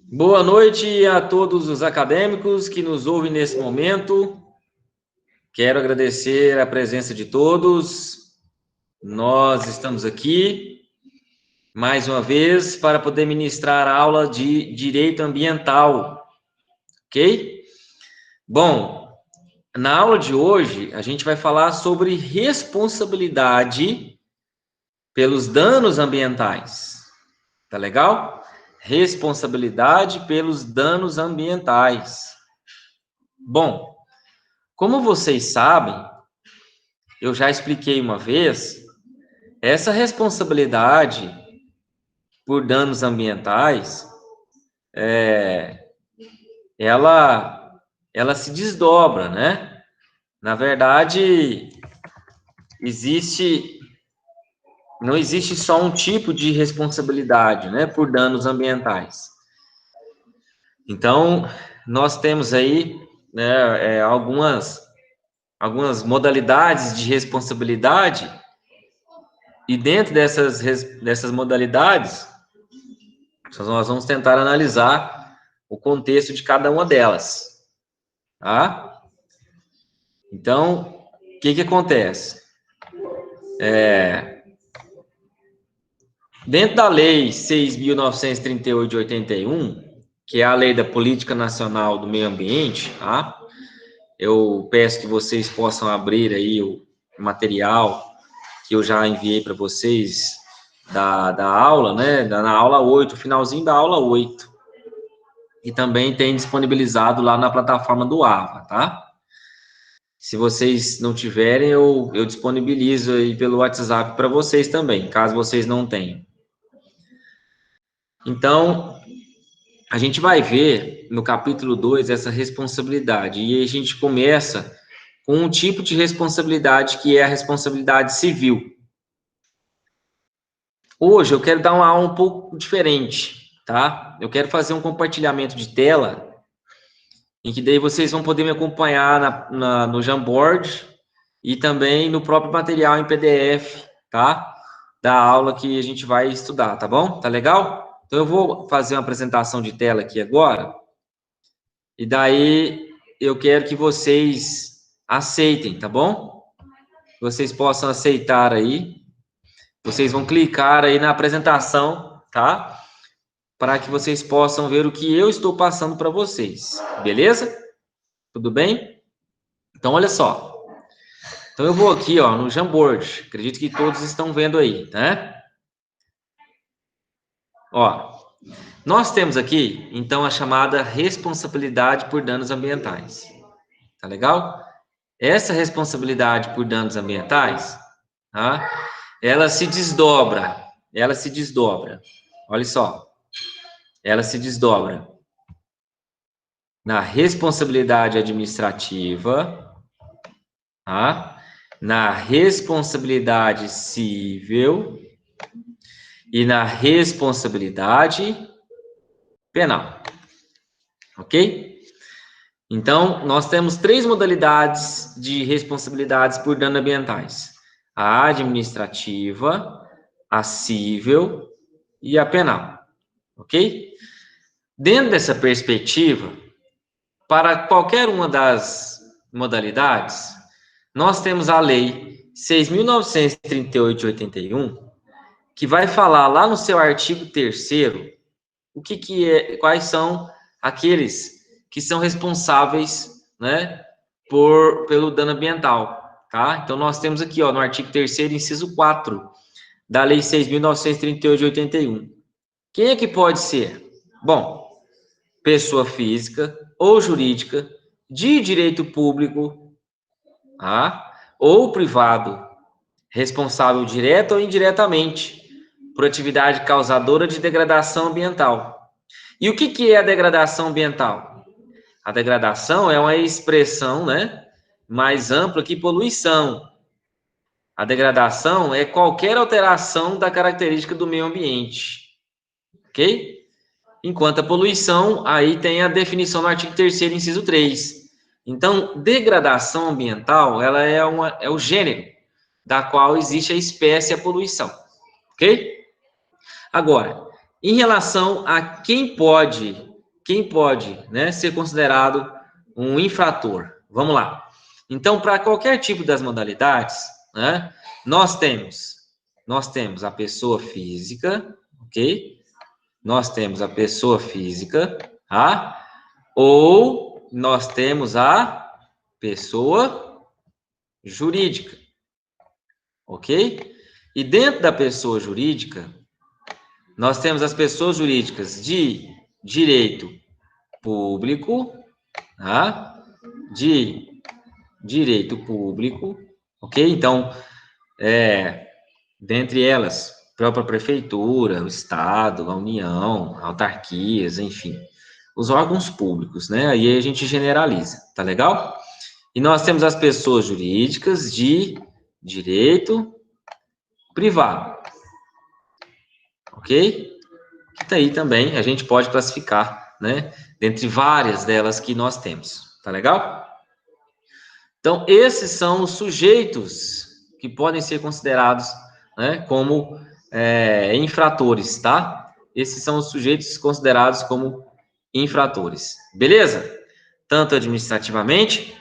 Boa noite a todos os acadêmicos que nos ouvem nesse momento. Quero agradecer a presença de todos. Nós estamos aqui mais uma vez para poder ministrar a aula de Direito Ambiental, ok? Bom, na aula de hoje a gente vai falar sobre responsabilidade pelos danos ambientais. Tá legal? Responsabilidade pelos danos ambientais. Bom, como vocês sabem, eu já expliquei uma vez, essa responsabilidade por danos ambientais, ela se desdobra, né? Na verdade, não existe só um tipo de responsabilidade, né, por danos ambientais. Então, nós temos aí, né, algumas modalidades de responsabilidade, e dentro dessas modalidades, nós vamos tentar analisar o contexto de cada uma delas, tá? Então, o que acontece? Dentro da Lei 6.938 de 81, que é a Lei da Política Nacional do Meio Ambiente, tá? Eu peço que vocês possam abrir aí o material que eu já enviei para vocês da aula, né? Na aula 8, finalzinho da aula 8. E também tem disponibilizado lá na plataforma do AVA, tá? Se vocês não tiverem, eu disponibilizo aí pelo WhatsApp para vocês também, caso vocês não tenham. Então, a gente vai ver no capítulo 2 essa responsabilidade, e a gente começa com um tipo de responsabilidade que é a responsabilidade civil. Hoje eu quero dar uma aula um pouco diferente, tá? Eu quero fazer um compartilhamento de tela, em que daí vocês vão poder me acompanhar no Jamboard e também no próprio material em PDF, tá? Da aula que a gente vai estudar, tá bom? Tá legal? Então eu vou fazer uma apresentação de tela aqui agora, e daí eu quero que vocês aceitem, tá bom? Vocês possam aceitar aí. Vocês vão clicar aí na apresentação, tá? Para que vocês possam ver o que eu estou passando para vocês, beleza? Tudo bem? Então, olha só. Então, eu vou aqui, ó, no Jamboard. Acredito que todos estão vendo aí, né? Ó, nós temos aqui, então, a chamada responsabilidade por danos ambientais. Tá legal? Essa responsabilidade por danos ambientais, tá? Ela se desdobra. Olha só. Ela se desdobra na responsabilidade administrativa, tá? Na responsabilidade civil e na responsabilidade penal, ok? Então, nós temos três modalidades de responsabilidades por danos ambientais: a administrativa, a civil e a penal, ok? Dentro dessa perspectiva, para qualquer uma das modalidades, nós temos a Lei 6.938 de 81, que vai falar lá no seu artigo 3º o que é, quais são aqueles que são responsáveis, né, pelo dano ambiental, tá? Então, nós temos aqui, ó, no artigo 3º, inciso 4, da Lei 6.938 de 81. Quem é que pode ser? Bom, pessoa física ou jurídica de direito público, tá? Ou privado, responsável direta ou indiretamente por atividade causadora de degradação ambiental. E o que é a degradação ambiental? A degradação é uma expressão, né, mais ampla que poluição. A degradação é qualquer alteração da característica do meio ambiente, ok? Enquanto a poluição, aí tem a definição no artigo 3º, inciso 3. Então, degradação ambiental, ela é o gênero da qual existe a espécie a poluição, ok? Agora, em relação a quem pode quem pode, né, ser considerado um infrator? Vamos lá. Então, para qualquer tipo das modalidades, né, nós temos a pessoa física, ok? Nós temos a pessoa física, tá? Ou nós temos a pessoa jurídica, ok? E dentro da pessoa jurídica, nós temos as pessoas jurídicas de direito público, tá? De direito público, ok? Então, dentre elas, própria prefeitura, o Estado, a União, autarquias, enfim, os órgãos públicos, né? Aí a gente generaliza, tá legal? E nós temos as pessoas jurídicas de direito privado, ok? Que daí também a gente pode classificar, né? Dentre várias delas que nós temos, tá legal? Então, esses são os sujeitos que podem ser considerados, né, como infratores, tá? Esses são os sujeitos considerados como infratores, beleza? Tanto administrativamente,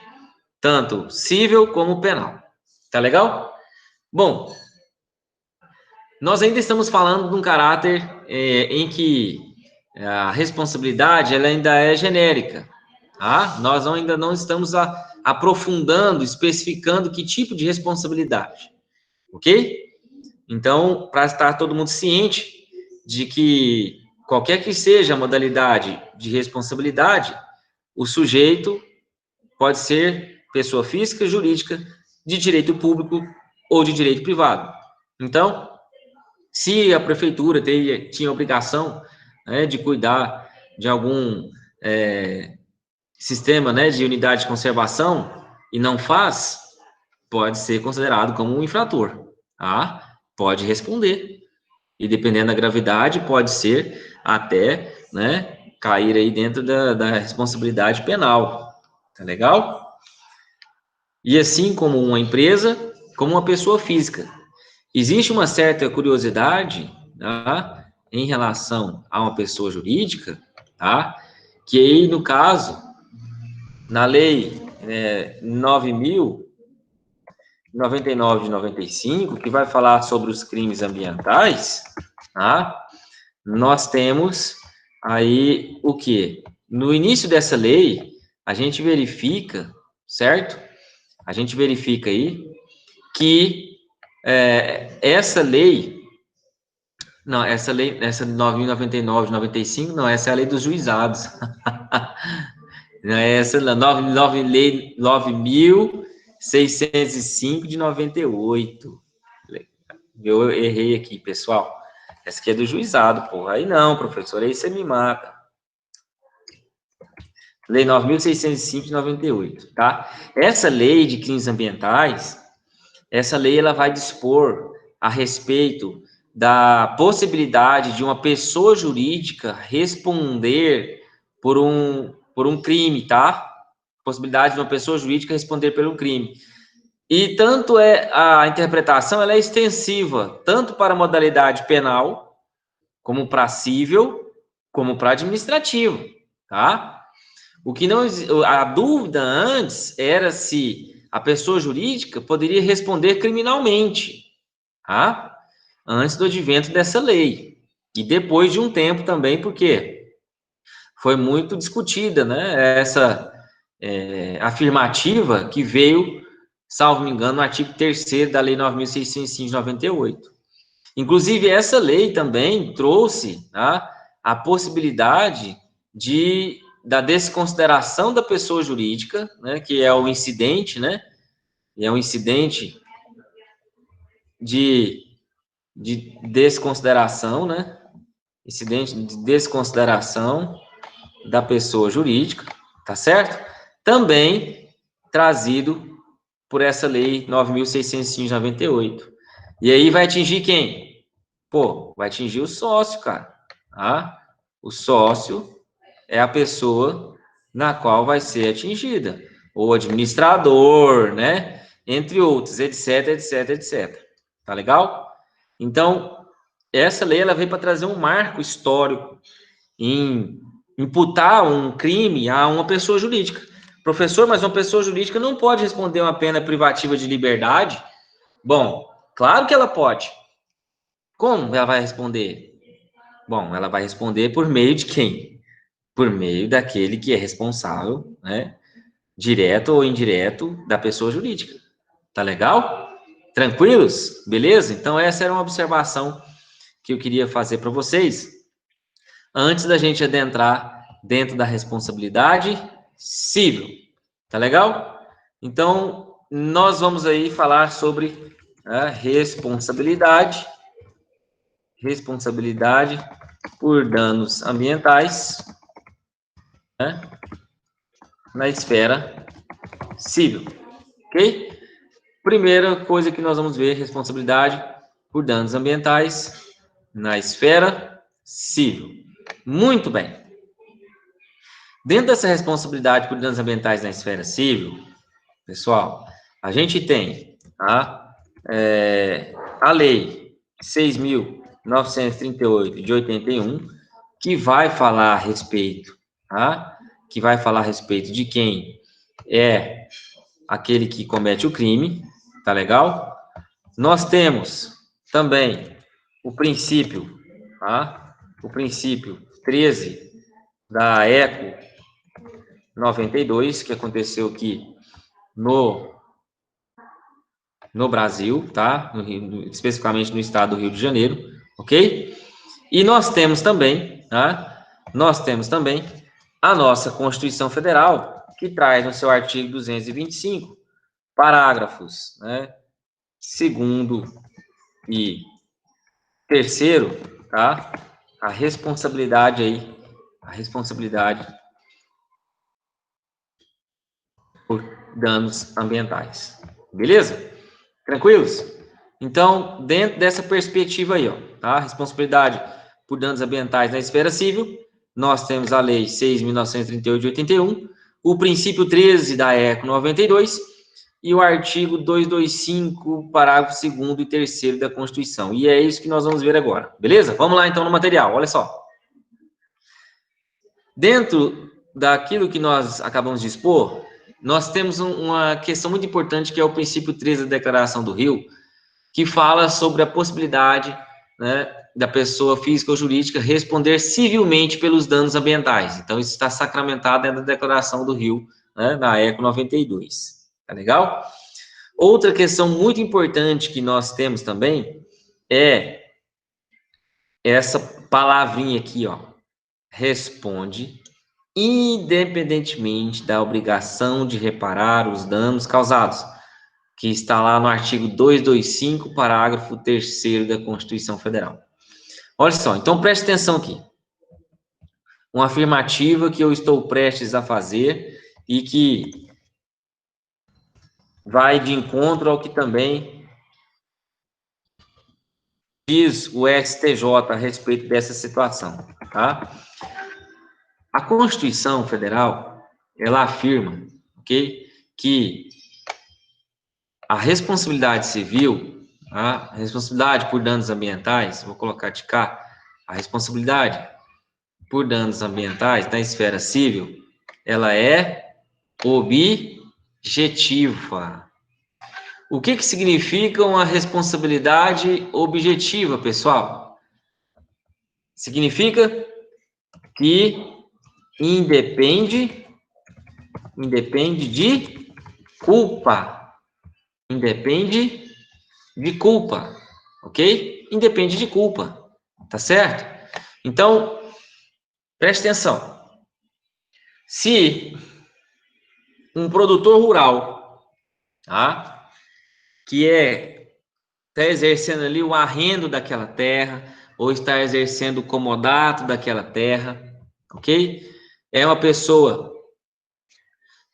tanto civil como penal, tá legal? Bom, nós ainda estamos falando de um caráter em que a responsabilidade ela ainda é genérica, tá? Nós ainda não estamos aprofundando, especificando que tipo de responsabilidade, ok? Então, para estar todo mundo ciente de que qualquer que seja a modalidade de responsabilidade, o sujeito pode ser pessoa física, jurídica, de direito público ou de direito privado. Então, se a prefeitura tinha obrigação, né, de cuidar de algum sistema, né, de unidade de conservação e não faz, pode ser considerado como um infrator, tá? Pode responder. E dependendo da gravidade, pode ser até, né, cair aí dentro da responsabilidade penal. Tá legal? E assim como uma empresa, como uma pessoa física. Existe uma certa curiosidade, tá, em relação a uma pessoa jurídica, tá, que aí, no caso, na lei 9.099 de 95, que vai falar sobre os crimes ambientais, tá, nós temos aí o quê? No início dessa lei, a gente verifica, certo? A gente verifica aí que essa lei, não, essa 9.099 de 95, não, essa é a lei dos juizados. Não é essa, lei 9.605 de 98. Eu errei aqui, pessoal. Essa aqui é do juizado, pô. Aí não, professor, aí você me mata. Lei 9.605 de 98, tá? Essa lei de crimes ambientais, essa lei ela vai dispor a respeito da possibilidade de uma pessoa jurídica responder por um crime, tá? Possibilidade de uma pessoa jurídica responder por um crime. E tanto a interpretação ela é extensiva, tanto para a modalidade penal, como para civil, como para administrativo, tá? O que não, a dúvida antes era se a pessoa jurídica poderia responder criminalmente, tá? Antes do advento dessa lei. E depois de um tempo também, porque foi muito discutida, né? Essa afirmativa que veio, salvo me engano, no artigo 3º da Lei 9.605 de 98. Inclusive, essa lei também trouxe, tá, a possibilidade da desconsideração da pessoa jurídica, né, que é o incidente, né, e é um incidente de desconsideração, né, incidente de desconsideração da pessoa jurídica, tá certo? Também trazido por essa lei 9.605 de 98. E aí vai atingir quem? Pô, vai atingir o sócio, cara. Tá? O sócio é a pessoa na qual vai ser atingida. O administrador, né? Entre outros, etc, etc, etc. Tá legal? Então, essa lei ela veio para trazer um marco histórico em imputar um crime a uma pessoa jurídica. Professor, mas uma pessoa jurídica não pode responder uma pena privativa de liberdade? Bom, claro que ela pode. Como ela vai responder? Bom, ela vai responder por meio de quem? Por meio daquele que é responsável, né? Direto ou indireto, da pessoa jurídica. Tá legal? Tranquilos? Beleza? Então, essa era uma observação que eu queria fazer para vocês, antes da gente adentrar dentro da responsabilidade civil. Tá legal? Então, nós vamos aí falar sobre a responsabilidade por danos ambientais, né, na esfera civil, ok? Primeira coisa que nós vamos ver, responsabilidade por danos ambientais na esfera civil. Muito bem. Dentro dessa responsabilidade por danos ambientais na esfera civil, pessoal, a gente tem a Lei 6.938 de 81, que vai falar a respeito, tá? Que vai falar a respeito de quem é aquele que comete o crime, tá legal? Nós temos também o princípio, tá? O princípio 13 da ECO 92, que aconteceu aqui no Brasil, tá? Especificamente no estado do Rio de Janeiro, ok? E nós temos também, tá? Nós temos também a nossa Constituição Federal, que traz no seu artigo 225, parágrafos, né, segundo e terceiro, tá? A responsabilidade por danos ambientais. Beleza? Tranquilos? Então, dentro dessa perspectiva aí, ó, tá? Responsabilidade por danos ambientais na esfera civil, nós temos a Lei 6.938 de 81, o princípio 13 da ECO 92 e o artigo 225, parágrafo 2º e 3º da Constituição. E é isso que nós vamos ver agora. Beleza? Vamos lá, então, no material. Olha só. Dentro daquilo que nós acabamos de expor, nós temos uma questão muito importante, que é o princípio 13 da Declaração do Rio, que fala sobre a possibilidade, né, da pessoa física ou jurídica responder civilmente pelos danos ambientais. Então, isso está sacramentado dentro da Declaração do Rio, né, na ECO 92. Tá legal? Outra questão muito importante que nós temos também é essa palavrinha aqui, ó. Responde independentemente da obrigação de reparar os danos causados, que está lá no artigo 225, parágrafo 3º da Constituição Federal. Olha só, então preste atenção aqui. Uma afirmativa que eu estou prestes a fazer e que vai de encontro ao que também diz o STJ a respeito dessa situação, tá? A Constituição Federal, ela afirma, ok, que a responsabilidade civil, a responsabilidade por danos ambientais, vou colocar de cá, a responsabilidade por danos ambientais na esfera civil, ela é objetiva. O que significa uma responsabilidade objetiva, pessoal? Significa que independe de culpa. Independe de culpa, ok? Independe de culpa, tá certo? Então, preste atenção. Se um produtor rural, tá? Que está exercendo ali o arrendo daquela terra, ou está exercendo o comodato daquela terra, ok? É uma pessoa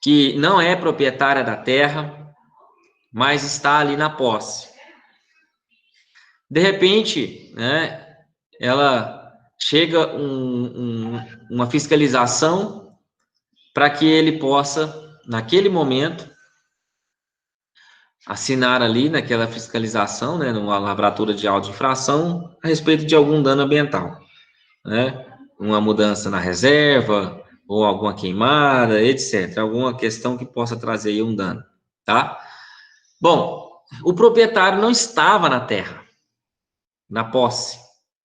que não é proprietária da terra, mas está ali na posse. De repente, né, ela chega uma fiscalização para que ele possa, naquele momento, assinar ali naquela fiscalização, né, numa lavratura de auto-infração, a respeito de algum dano ambiental, né? uma mudança na reserva, ou alguma queimada, etc. Alguma questão que possa trazer aí um dano, tá? Bom, o proprietário não estava na terra, na posse,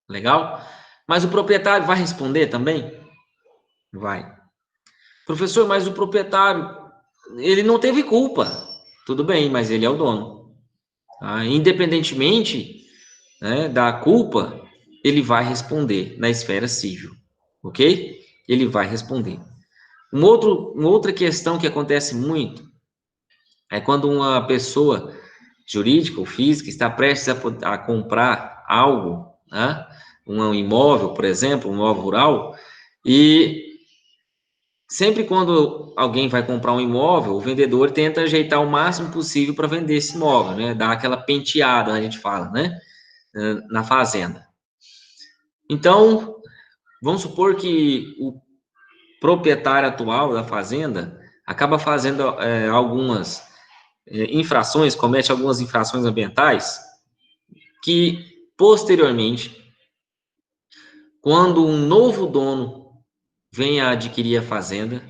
legal? Mas o proprietário vai responder também? Vai. Professor, mas o proprietário, ele não teve culpa. Tudo bem, mas ele é o dono. Tá? Independentemente, né, da culpa, ele vai responder na esfera civil, ok? Ele vai responder. Uma outra questão que acontece muito é quando uma pessoa jurídica ou física está prestes a comprar algo, né, um imóvel, por exemplo, um imóvel rural, e sempre quando alguém vai comprar um imóvel, o vendedor tenta ajeitar o máximo possível para vender esse imóvel, né? Dar aquela penteada, a gente fala, né? Na fazenda. Então, vamos supor que o proprietário atual da fazenda acaba fazendo algumas infrações, comete algumas infrações ambientais que, posteriormente, quando um novo dono venha a adquirir a fazenda,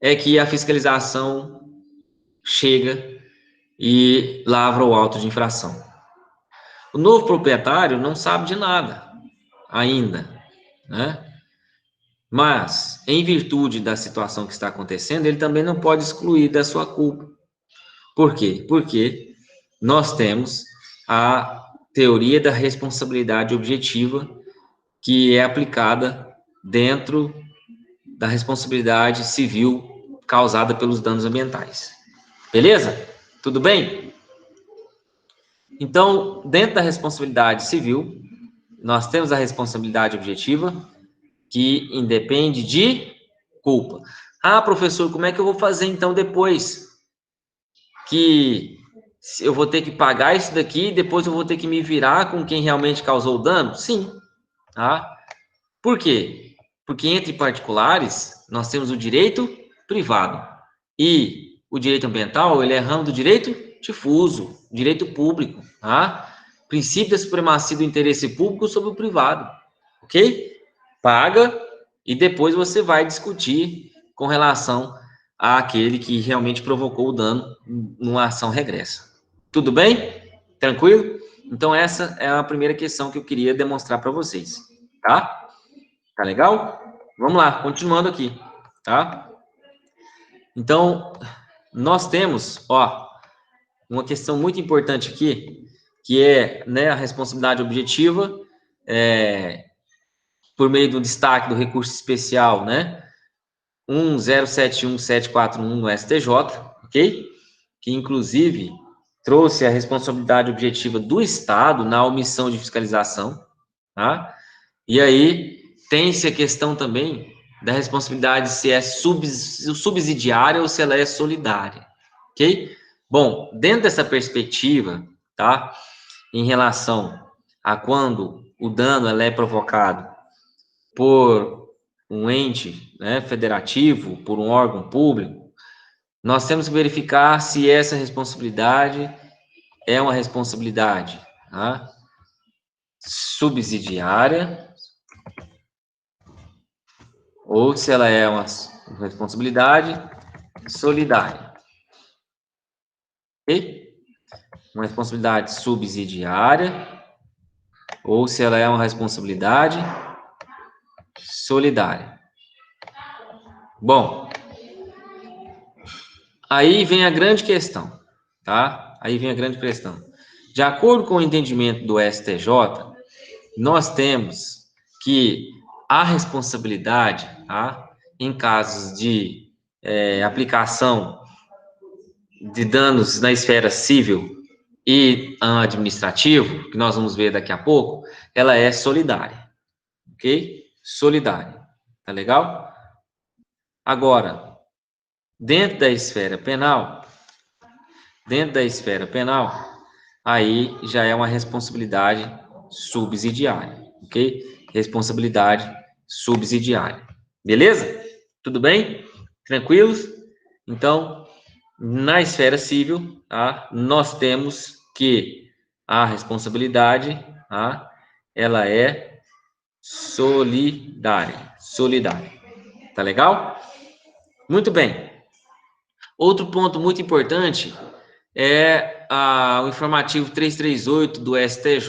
é que a fiscalização chega e lavra o auto de infração. O novo proprietário não sabe de nada ainda, né? Mas, em virtude da situação que está acontecendo, ele também não pode excluir da sua culpa. Por quê? Porque nós temos a teoria da responsabilidade objetiva, que é aplicada dentro da responsabilidade civil causada pelos danos ambientais. Beleza? Tudo bem? Então, dentro da responsabilidade civil, nós temos a responsabilidade objetiva, que independe de culpa. Ah, professor, como é que eu vou fazer então depois que eu vou ter que pagar isso daqui, depois eu vou ter que me virar com quem realmente causou o dano? Sim, tá? Por quê? Porque entre particulares, nós temos o direito privado e o direito ambiental, ele é ramo do direito difuso, direito público, tá? Princípio da supremacia do interesse público sobre o privado, ok? Paga e depois você vai discutir com relação àquele que realmente provocou o dano numa ação regressa. Tudo bem? Tranquilo? Então essa é a primeira questão que eu queria demonstrar para vocês, tá? Tá legal? Vamos lá, continuando aqui, tá? Então, nós temos, ó, uma questão muito importante aqui, que é, né, a responsabilidade objetiva, por meio do destaque do recurso especial, né, 1071741 no STJ, ok? Que, inclusive, trouxe a responsabilidade objetiva do Estado na omissão de fiscalização, tá? E aí, tem-se a questão também da responsabilidade se é subsidiária ou se ela é solidária, ok? Bom, dentro dessa perspectiva, tá? Em relação a quando o dano ela é provocado por um ente, né, federativo, por um órgão público, nós temos que verificar se essa responsabilidade é uma responsabilidade, tá, subsidiária ou se ela é uma responsabilidade solidária, ok? Uma responsabilidade subsidiária ou se ela é uma responsabilidade solidária. Bom, aí vem a grande questão, tá? Aí vem a grande questão. De acordo com o entendimento do STJ, nós temos que a responsabilidade, tá, em casos de aplicação de danos na esfera civil e administrativo, que nós vamos ver daqui a pouco, ela é solidária, ok? Solidária, tá legal? Agora, dentro da esfera penal, aí já é uma responsabilidade subsidiária, ok? Responsabilidade subsidiária. Beleza? Tudo bem? Tranquilos? Então, na esfera civil, tá? Nós temos que a responsabilidade, tá? Ela é solidária. Tá legal? Muito bem. Outro ponto muito importante é o informativo 338 do STJ,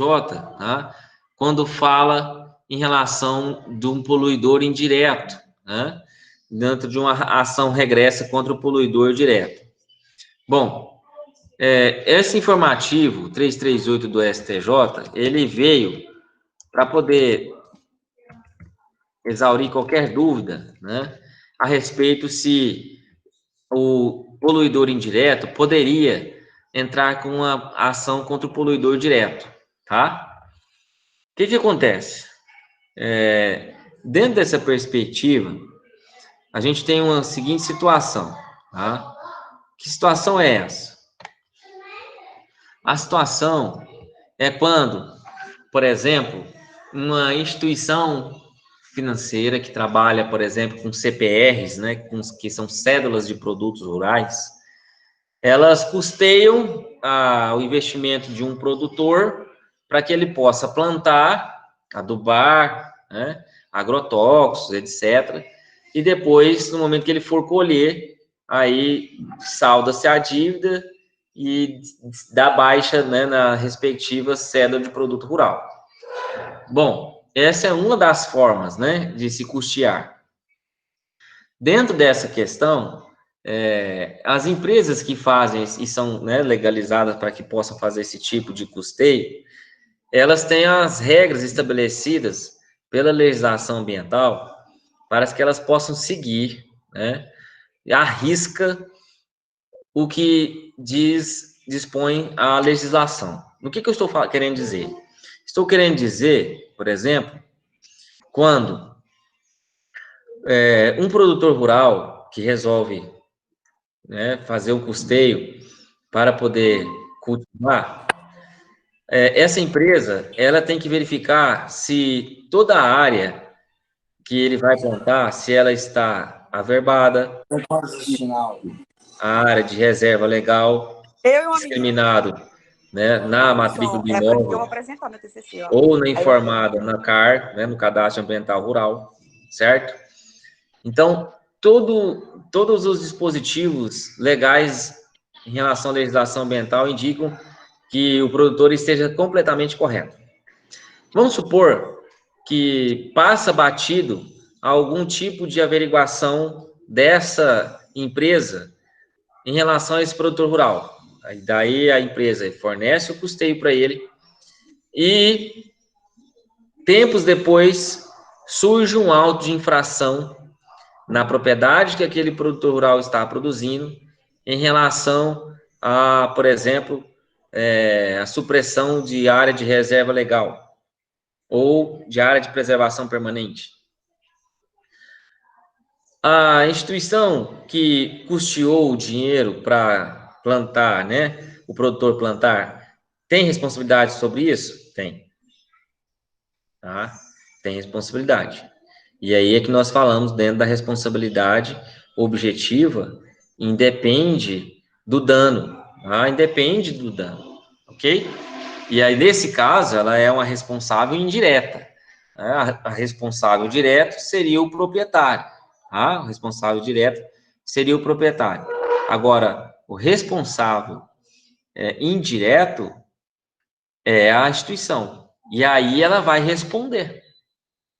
tá? Quando fala em relação de um poluidor indireto, né? Dentro de uma ação regressa contra o poluidor direto. Bom, esse informativo 338 do STJ, ele veio para poder exaurir qualquer dúvida, né, a respeito se o poluidor indireto poderia entrar com uma ação contra o poluidor direto, tá? O que acontece? Dentro dessa perspectiva, a gente tem uma seguinte situação, tá? Que situação é essa? A situação é quando, por exemplo, uma instituição financeira que trabalha, por exemplo, com CPRs, né, que são cédulas de produtos rurais, elas custeiam o investimento de um produtor para que ele possa plantar, adubar, né, agrotóxicos, etc. E depois, no momento que ele for colher, aí salda-se a dívida e dá baixa, né, na respectiva cédula de produto rural. Bom, essa é uma das formas, né, de se custear. Dentro dessa questão, as empresas que fazem e são, né, legalizadas para que possam fazer esse tipo de custeio, elas têm as regras estabelecidas pela legislação ambiental para que elas possam seguir, né, à risca o que dispõe a legislação. O que eu estou querendo dizer? Estou querendo dizer, por exemplo, quando um produtor rural que resolve, né, fazer o custeio para poder cultivar, essa empresa ela tem que verificar se toda a área que ele vai plantar, se ela está averbada, a área de reserva legal, discriminado, né, na matrícula do imóvel, ou na informada na CAR, né, no Cadastro Ambiental Rural, certo? Então, todos os dispositivos legais em relação à legislação ambiental indicam que o produtor esteja completamente correto. Vamos supor que passa batido algum tipo de averiguação dessa empresa em relação a esse produtor rural. Daí a empresa fornece o custeio para ele e tempos depois surge um auto de infração na propriedade que aquele produtor rural está produzindo em relação a, por exemplo, a supressão de área de reserva legal ou de área de preservação permanente. A instituição que custeou o dinheiro para plantar, né, o produtor plantar, tem responsabilidade sobre isso? Tem. Tá? Tem responsabilidade. E aí é que nós falamos dentro da responsabilidade objetiva, independe do dano, tá? Independe do dano, ok? E aí, nesse caso, ela é uma responsável indireta, né? A responsável direto seria o proprietário, tá? O responsável direto seria o proprietário. Agora, o responsável indireto é a instituição. E aí ela vai responder.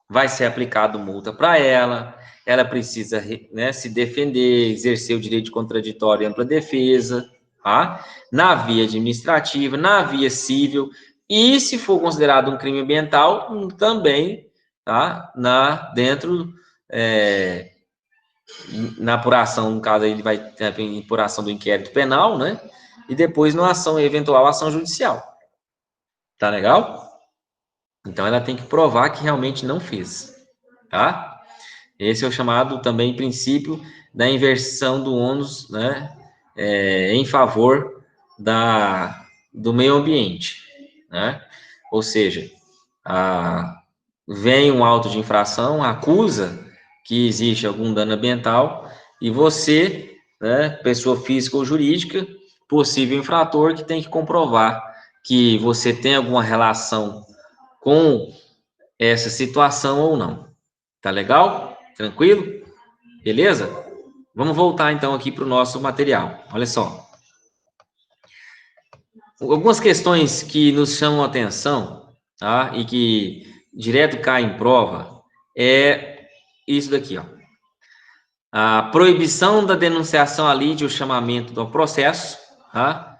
Vai ser aplicado multa para ela precisa, né, se defender, exercer o direito de contraditório e ampla defesa, tá? Na via administrativa, na via civil, e se for considerado um crime ambiental, também, tá? Na apuração, no caso, ele vai ter a apuração do inquérito penal, né? E depois, na ação, eventual ação judicial. Tá legal? Então, ela tem que provar que realmente não fez, tá? Esse é o chamado também princípio da inversão do ônus, né, em favor do meio ambiente, né? Ou seja, vem um auto de infração, acusa que existe algum dano ambiental e você, né, pessoa física ou jurídica, possível infrator, que tem que comprovar que você tem alguma relação com essa situação ou não. Tá legal? Tranquilo? Beleza? Vamos voltar então aqui para o nosso material. Olha só. Algumas questões que nos chamam a atenção, tá? E que direto caem em prova é isso daqui, ó. A proibição da denunciação à lide, o chamamento do processo, tá?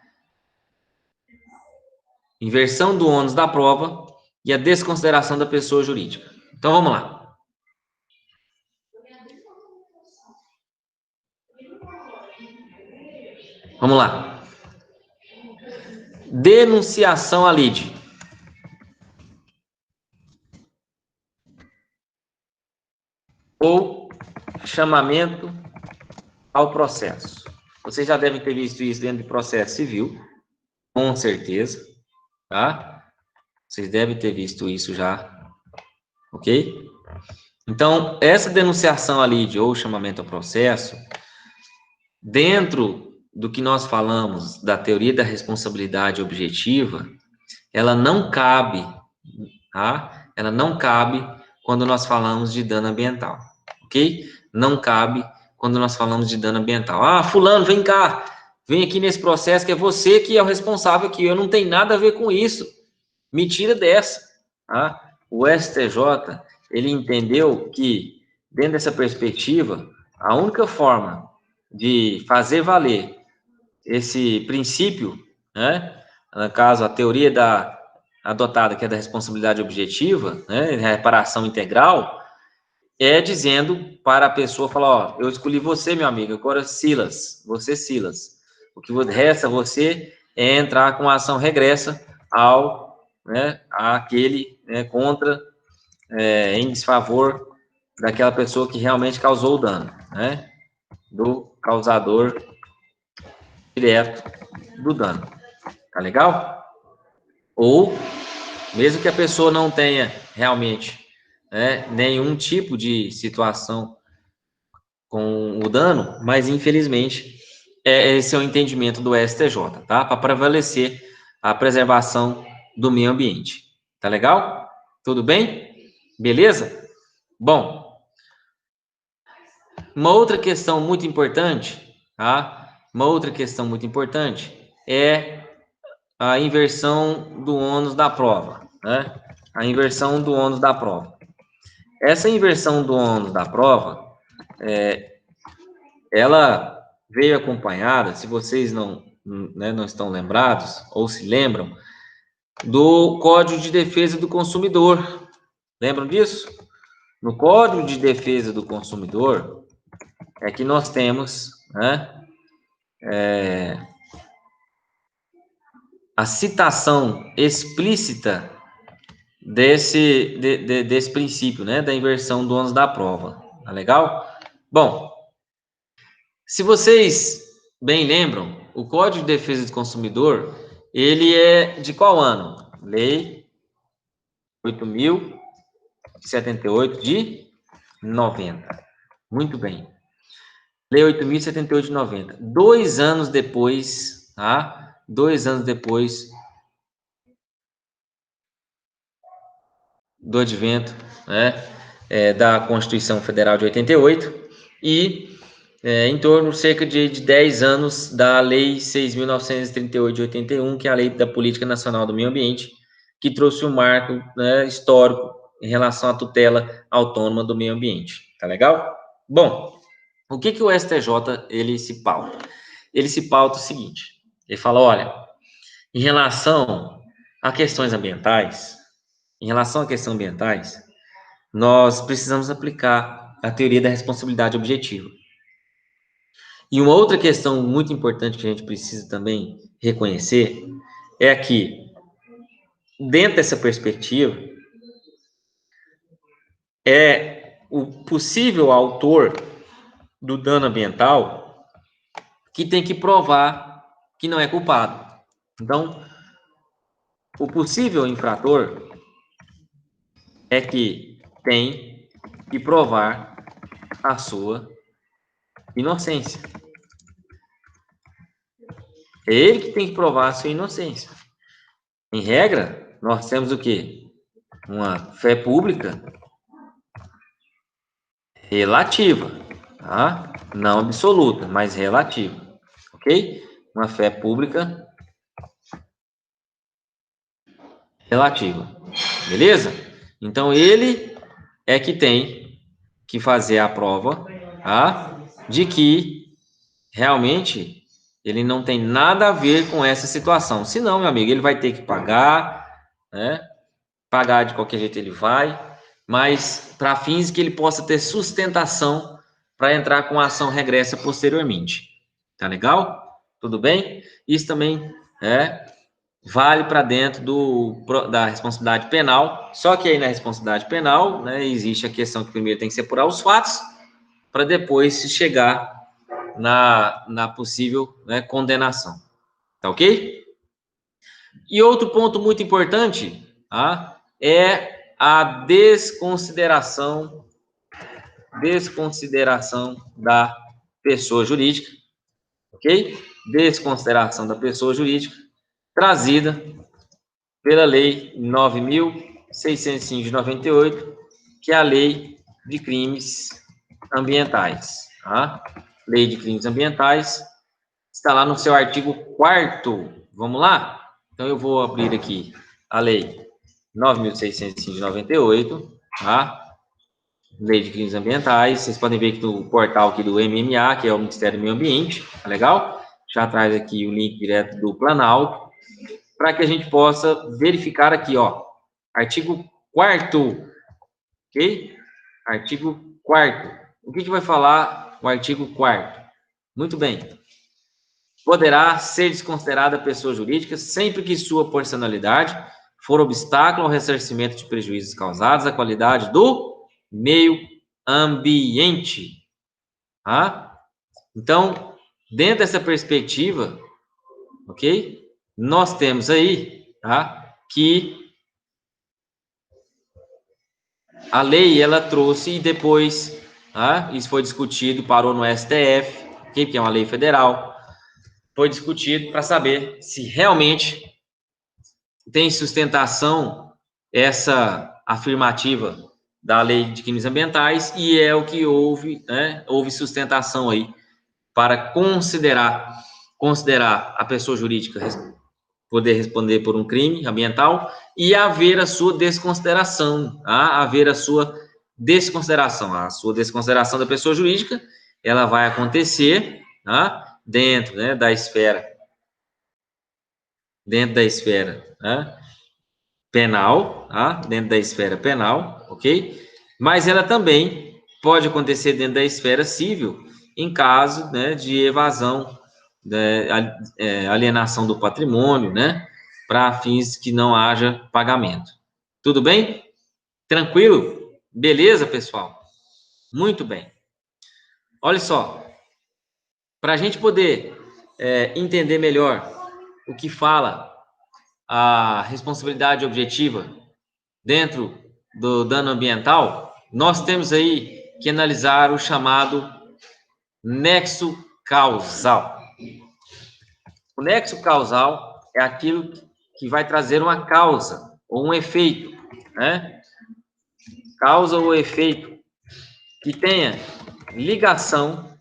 Inversão do ônus da prova e a desconsideração da pessoa jurídica. Então, vamos lá. Vamos lá. Denunciação à lide. Ou chamamento ao processo. Vocês já devem ter visto isso dentro de processo civil, com certeza, tá? Vocês devem ter visto isso já, ok? Então, essa denunciação à lide ou chamamento ao processo, dentro do que nós falamos da teoria da responsabilidade objetiva, ela não cabe, tá? Ela não cabe quando nós falamos de dano ambiental, ok? Não cabe quando nós falamos de dano ambiental. Ah, fulano, vem cá, vem aqui nesse processo que é você que é o responsável aqui, eu não tenho nada a ver com isso. Me tira dessa, tá? O STJ, ele entendeu que, dentro dessa perspectiva, a única forma de fazer valer esse princípio, né? No caso, a teoria adotada, que é da responsabilidade objetiva, né? Reparação integral, é dizendo para a pessoa, falar, ó, eu escolhi você, meu amigo, agora Silas, você Silas. O que resta a você é entrar com a ação regressa àquele, né, contra, em desfavor daquela pessoa que realmente causou o dano, né? Do causador direto do dano. Tá legal? Ou, mesmo que a pessoa não tenha realmente, né, nenhum tipo de situação com o dano, mas infelizmente esse é o entendimento do STJ, tá? Para prevalecer a preservação do meio ambiente. Tá legal? Tudo bem? Beleza? Bom, uma outra questão muito importante, tá? Uma outra questão muito importante é a inversão do ônus da prova, né? A inversão do ônus da prova. Essa inversão do ônus da prova, ela veio acompanhada, se vocês não estão lembrados ou se lembram, do Código de Defesa do Consumidor. Lembram disso? No Código de Defesa do Consumidor é que nós temos, né, a citação explícita desse princípio, né, da inversão do ônus da prova. Tá legal? Bom, se vocês bem lembram, o Código de Defesa do Consumidor, ele é de qual ano? Lei 8.078 de 90. Muito bem. Lei 8.078 de 90. 2 anos depois, tá? 2 anos depois do advento, né, da Constituição Federal de 88 e em torno cerca de 10 anos da Lei 6.938 de 81, que é a Lei da Política Nacional do Meio Ambiente, que trouxe um marco, né, histórico em relação à tutela autônoma do meio ambiente. Tá legal? Bom, o que o STJ ele se pauta? Ele se pauta o seguinte, ele fala, olha, em relação a questões ambientais, nós precisamos aplicar a teoria da responsabilidade objetiva. E uma outra questão muito importante que a gente precisa também reconhecer é que, dentro dessa perspectiva, é o possível autor do dano ambiental que tem que provar que não é culpado. Então, o possível infrator é que tem que provar a sua inocência. É ele que tem que provar a sua inocência. Em regra, nós temos o quê? uma fé pública relativa, tá? Não absoluta, mas relativa, ok? Uma fé pública relativa, beleza? Então, ele é que tem que fazer a prova, tá? De que realmente ele não tem nada a ver com essa situação. Senão, meu amigo, ele vai ter que pagar, né? Pagar de qualquer jeito ele vai, mas para fins que ele possa ter sustentação para entrar com a ação regressa posteriormente. Tá legal? Tudo bem? Isso também vale para dentro da responsabilidade penal, só que aí na responsabilidade penal, né, existe a questão que primeiro tem que se apurar os fatos, para depois se chegar na possível, né, condenação. Tá ok? E outro ponto muito importante, tá, é a desconsideração da pessoa jurídica, ok? Desconsideração da pessoa jurídica, trazida pela Lei 9.605 de 98, que é a Lei de Crimes Ambientais, tá? Lei de Crimes Ambientais, está lá no seu artigo 4º. Vamos lá? Então, eu vou abrir aqui a Lei 9.605 de 98, tá? Lei de Crimes Ambientais. Vocês podem ver aqui no portal aqui do MMA, que é o Ministério do Meio Ambiente, tá legal? Já traz aqui o link direto do Planalto, para que a gente possa verificar aqui, ó, artigo 4º, ok? Artigo 4º. O que vai falar o artigo 4º? Muito bem. Poderá ser desconsiderada pessoa jurídica sempre que sua personalidade for obstáculo ao ressarcimento de prejuízos causados à qualidade do meio ambiente. Tá? Então, dentro dessa perspectiva, ok? Nós temos aí, tá, que a lei, ela trouxe e depois, tá, isso foi discutido, parou no STF, okay, que é uma lei federal, foi discutido para saber se realmente tem sustentação essa afirmativa da lei de crimes ambientais, e é o que houve, né, houve sustentação aí para considerar a pessoa jurídica poder responder por um crime ambiental e haver a sua desconsideração, tá? Haver a sua desconsideração da pessoa jurídica, ela vai acontecer, tá? Dentro, né, da esfera, né, penal, tá? Dentro da esfera penal, ok? Mas ela também pode acontecer dentro da esfera civil, em caso, né, de evasão, né, alienação do patrimônio, né, para fins que não haja pagamento. Tudo bem? Tranquilo? Beleza, pessoal? Muito bem. Olha só, para a gente poder entender melhor o que fala a responsabilidade objetiva dentro do dano ambiental, nós temos aí que analisar o chamado nexo causal. O nexo causal é aquilo que vai trazer uma causa ou um efeito, né? Causa ou efeito que tenha ligação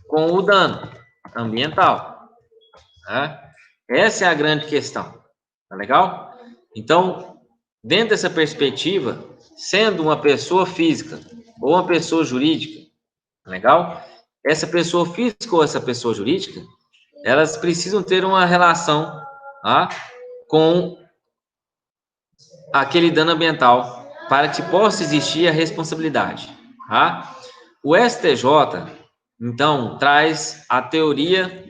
com o dano ambiental, né? Essa é a grande questão, tá legal? Então, dentro dessa perspectiva, sendo uma pessoa física ou uma pessoa jurídica, tá legal? Essa pessoa física ou essa pessoa jurídica, elas precisam ter uma relação, tá, com aquele dano ambiental para que possa existir a responsabilidade, tá? O STJ, então, traz a teoria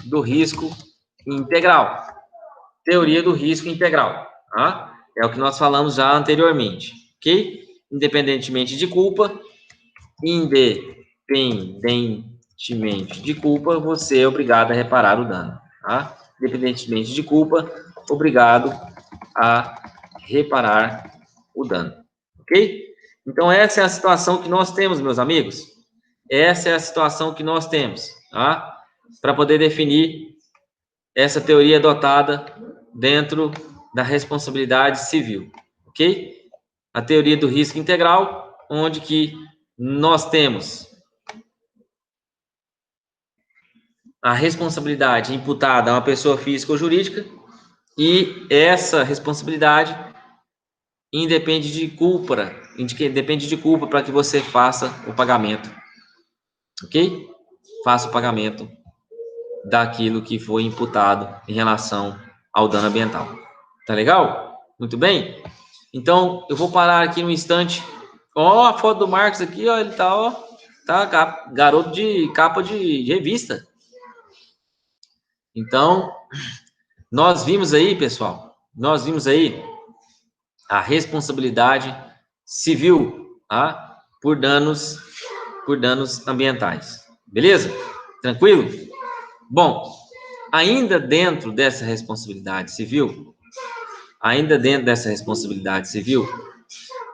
do risco integral. Teoria do risco integral, tá? É o que nós falamos já anteriormente, ok? Independentemente de culpa, você é obrigado a reparar o dano, tá? Independentemente de culpa, obrigado a reparar o dano, ok? Então, essa é a situação que nós temos, meus amigos. Essa é a situação que nós temos, tá? Para poder definir essa teoria adotada dentro da responsabilidade civil, ok? A teoria do risco integral, onde que nós temos a responsabilidade imputada a uma pessoa física ou jurídica e essa responsabilidade independe de culpa, depende de culpa para que você faça o pagamento, ok? Faça o pagamento daquilo que foi imputado em relação ao dano ambiental. Tá legal? Muito bem? Então, eu vou parar aqui um instante. Ó, a foto do Marcos aqui, ó, ele tá, ó, tá garoto de capa de revista. Então, nós vimos aí, pessoal, nós vimos aí a responsabilidade civil, tá? Por danos ambientais. Beleza? Tranquilo? Bom, ainda dentro dessa responsabilidade civil,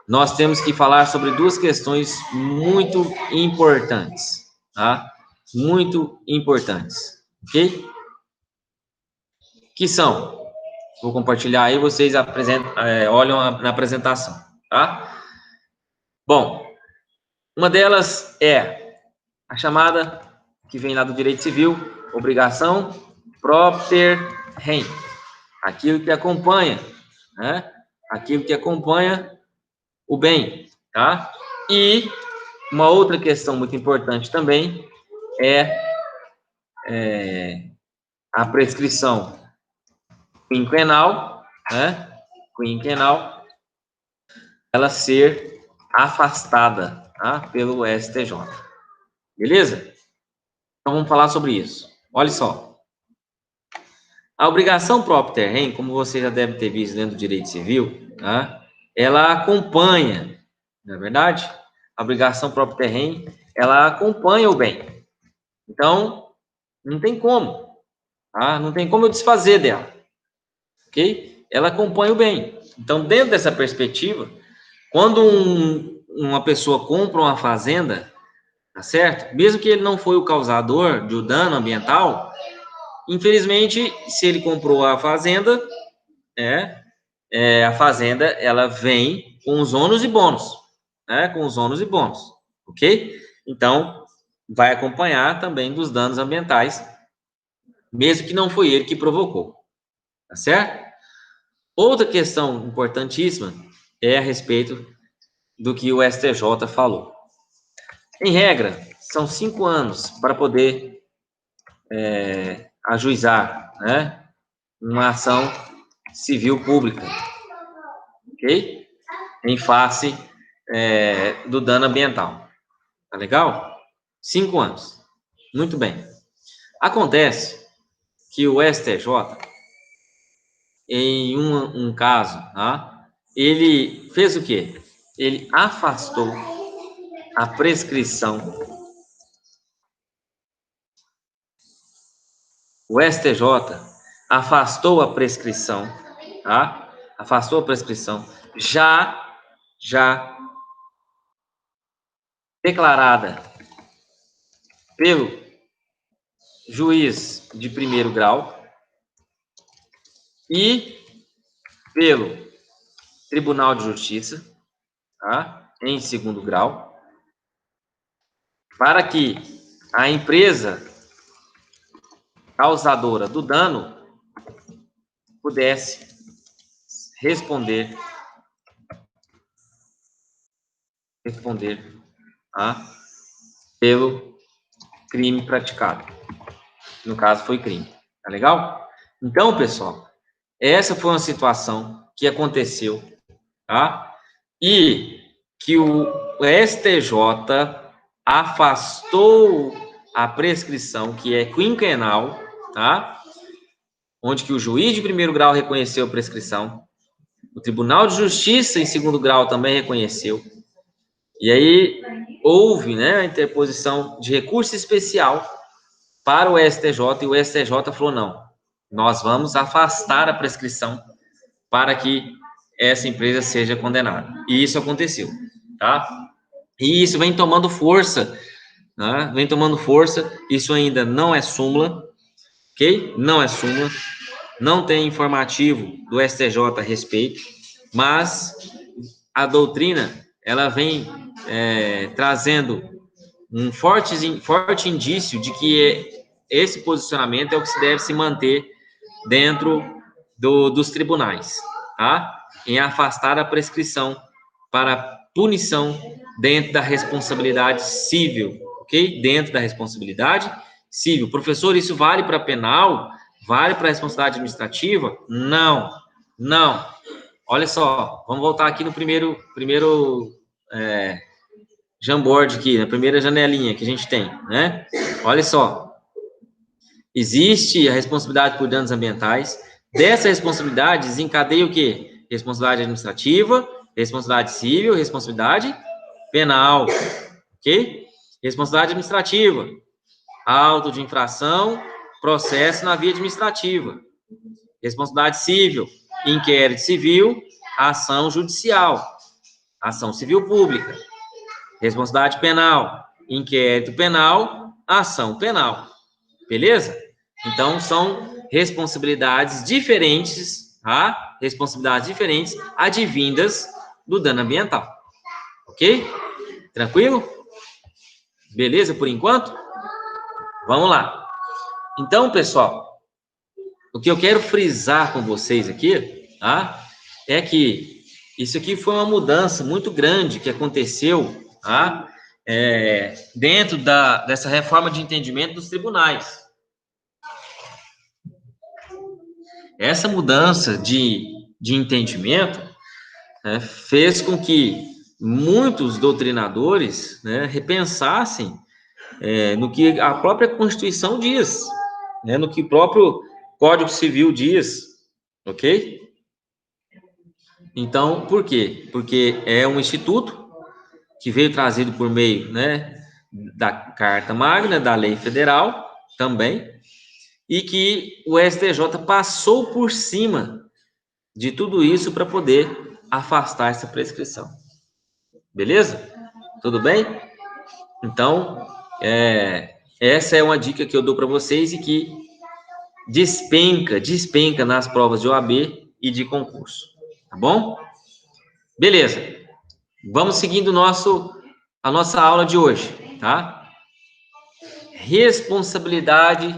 nós temos que falar sobre duas questões muito importantes, tá? Muito importantes, ok? Que são, vou compartilhar aí, vocês olham na apresentação, tá? Bom, uma delas é a chamada, que vem lá do direito civil, obrigação propter rem, aquilo que acompanha, né? Aquilo que acompanha o bem, tá? E uma outra questão muito importante também é a prescrição quinquenal, né? Quinquenal, ela ser afastada, tá? Pelo STJ. Beleza? Então vamos falar sobre isso. Olha só. A obrigação propter rem, como você já deve ter visto dentro do direito civil, tá? Ela acompanha, não é verdade? A obrigação propter rem, ela acompanha o bem. Então, não tem como, tá? Não tem como eu desfazer dela, ok? Ela acompanha o bem. Então, dentro dessa perspectiva, quando uma pessoa compra uma fazenda, tá certo? Mesmo que ele não foi o causador do dano ambiental, infelizmente, se ele comprou a fazenda, a fazenda, ela vem com os ônus e bônus, né? Com os ônus e bônus, ok? Então, vai acompanhar também dos danos ambientais, mesmo que não foi ele que provocou, tá certo? Outra questão importantíssima é a respeito do que o STJ falou. Em regra, são 5 anos para poder ajuizar, né, uma ação civil pública, ok? Em face do dano ambiental. Tá legal? 5 anos. Muito bem. Acontece que o STJ, em um caso, tá? Ele fez o quê? Ele afastou a prescrição. O STJ afastou a prescrição, tá? Afastou a prescrição já declarada pelo juiz de primeiro grau e pelo Tribunal de Justiça, tá? Em segundo grau, para que a empresa causadora do dano pudesse responder, tá? Pelo crime praticado. No caso, foi crime. Tá legal? Então, pessoal, essa foi uma situação que aconteceu, tá? E que o STJ afastou a prescrição, que é quinquenal, tá? Onde que o juiz de primeiro grau reconheceu a prescrição, o Tribunal de Justiça em segundo grau também reconheceu, e aí houve, né, a interposição de recurso especial para o STJ, e o STJ falou, não, nós vamos afastar a prescrição para que essa empresa seja condenada. E isso aconteceu, tá? E isso vem tomando força, né? Vem tomando força, isso ainda não é súmula, ok? Não é súmula, não tem informativo do STJ a respeito, mas a doutrina, ela vem trazendo um forte indício de que esse posicionamento é o que se deve se manter dentro dos tribunais, tá? Em afastar a prescrição para punição dentro da responsabilidade civil, ok? Dentro da responsabilidade civil. Professor, isso vale para penal? Vale para responsabilidade administrativa? Não, não. Olha só, vamos voltar aqui no primeiro Jamboard aqui, na primeira janelinha que a gente tem, né? Olha só, existe a responsabilidade por danos ambientais. Dessa responsabilidade desencadeia o quê? Responsabilidade administrativa, responsabilidade civil, responsabilidade penal, ok? Responsabilidade administrativa, auto de infração, processo na via administrativa. Responsabilidade civil, inquérito civil, ação judicial, ação civil pública. Responsabilidade penal, inquérito penal, ação penal. Beleza? Então, são responsabilidades diferentes, tá? Responsabilidades diferentes advindas do dano ambiental. Ok? Tranquilo? Beleza por enquanto? Vamos lá. Então, pessoal, o que eu quero frisar com vocês aqui, tá? É que isso aqui foi uma mudança muito grande que aconteceu, tá? Dentro dessa reforma de entendimento dos tribunais. Essa mudança de entendimento, né, fez com que muitos doutrinadores, né, repensassem no que a própria Constituição diz, né, no que o próprio Código Civil diz, ok? Então, por quê? Porque é um instituto que veio trazido por meio, né, da Carta Magna, da Lei Federal também, e que o STJ passou por cima de tudo isso para poder afastar essa prescrição. Beleza? Tudo bem? Então, essa é uma dica que eu dou para vocês e que despenca nas provas de OAB e de concurso. Tá bom? Beleza. Vamos seguindo a nossa aula de hoje, tá? Responsabilidade.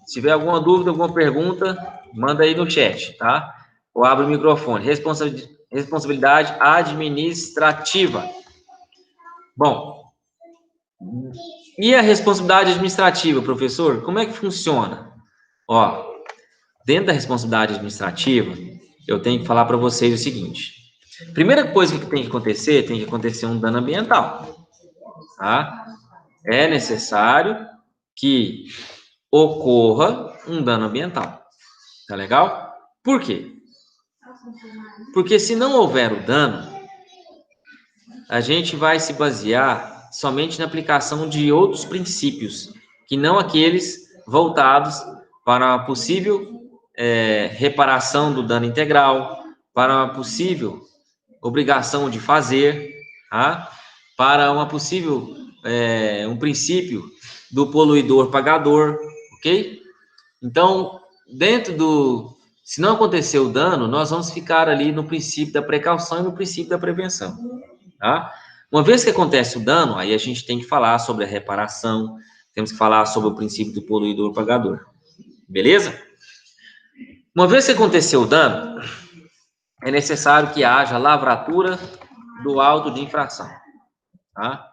Se tiver alguma dúvida, alguma pergunta, manda aí no chat, tá? Ou abre o microfone. Responsabilidade administrativa. Bom, e a responsabilidade administrativa, professor? Como é que funciona? Ó, dentro da responsabilidade administrativa, eu tenho que falar para vocês o seguinte. Primeira coisa que tem que acontecer um dano ambiental, tá? É necessário que ocorra um dano ambiental. Tá legal? Por quê? Porque se não houver o dano, a gente vai se basear somente na aplicação de outros princípios, que não aqueles voltados para uma possível reparação do dano integral, para uma possível obrigação de fazer, tá? Para uma possível, um princípio do poluidor pagador, ok? Então, se não acontecer o dano, nós vamos ficar ali no princípio da precaução e no princípio da prevenção, tá? Uma vez que acontece o dano, aí a gente tem que falar sobre a reparação, temos que falar sobre o princípio do poluidor pagador, beleza? Uma vez que aconteceu o dano, é necessário que haja lavratura do auto de infração, tá?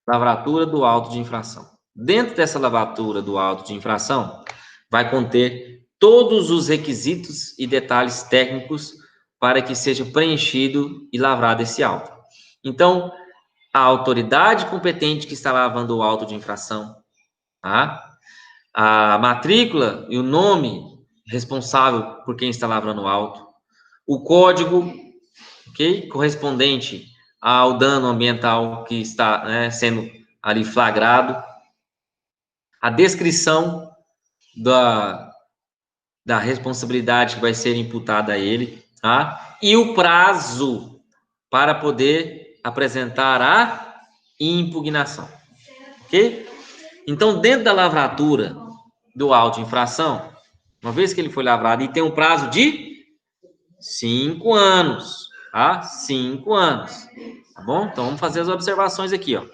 Lavratura do auto de infração. Dentro dessa lavratura do auto de infração, vai conter todos os requisitos e detalhes técnicos para que seja preenchido e lavrado esse auto. Então, a autoridade competente que está lavando o auto de infração, tá? A matrícula e o nome responsável por quem está lavrando o auto, o código, ok? Correspondente ao dano ambiental que está, né, sendo ali flagrado, a descrição da responsabilidade que vai ser imputada a ele, tá? E o prazo para poder apresentar a impugnação, ok? Então, dentro da lavratura do auto de infração, uma vez que ele foi lavrado, e tem um prazo de 5 anos, tá? 5 anos, tá bom? Então, vamos fazer as observações aqui, ó.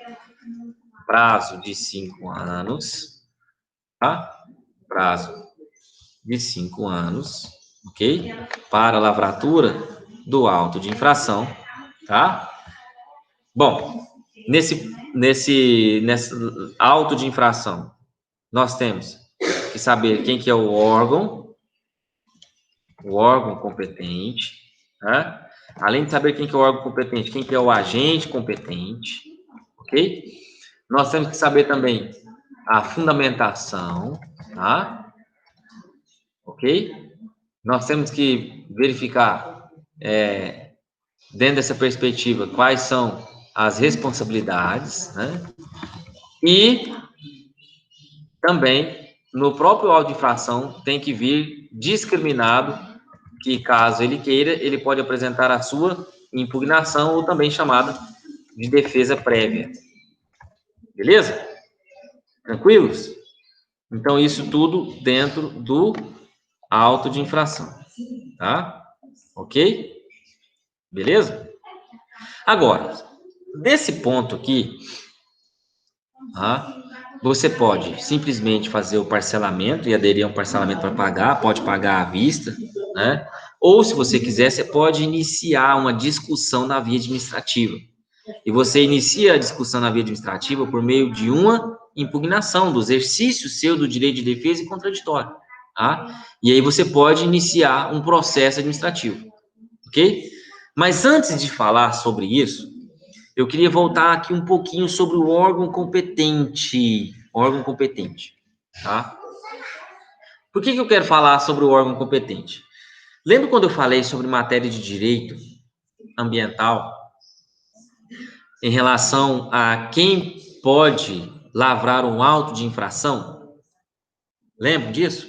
Prazo de 5 anos, tá? Prazo de 5 anos, ok? Para a lavratura do auto de infração, tá? Bom, nesse auto de infração, nós temos que saber quem que é o órgão competente, tá? Além de saber quem que é o órgão competente, quem que é o agente competente, ok? Nós temos que saber também a fundamentação, tá? Ok? Nós temos que verificar, dentro dessa perspectiva, quais são as responsabilidades, né? E também, no próprio auto de infração, tem que vir discriminado que, caso ele queira, ele pode apresentar a sua impugnação, ou também chamada de defesa prévia. Beleza? Tranquilos? Então, isso tudo dentro do auto de infração. Tá? Ok? Beleza? Agora, desse ponto aqui, tá? Você pode simplesmente fazer o parcelamento e aderir a um parcelamento para pagar, pode pagar à vista, né? Ou, se você quiser, você pode iniciar uma discussão na via administrativa. E você inicia a discussão na via administrativa por meio de uma impugnação, do exercício seu do direito de defesa e contraditório, tá? E aí você pode iniciar um processo administrativo, ok? Mas antes de falar sobre isso, eu queria voltar aqui um pouquinho sobre o órgão competente. Órgão competente, tá? Por que eu quero falar sobre o órgão competente? Lembra quando eu falei sobre matéria de direito ambiental em relação a quem pode lavrar um auto de infração? Lembra disso?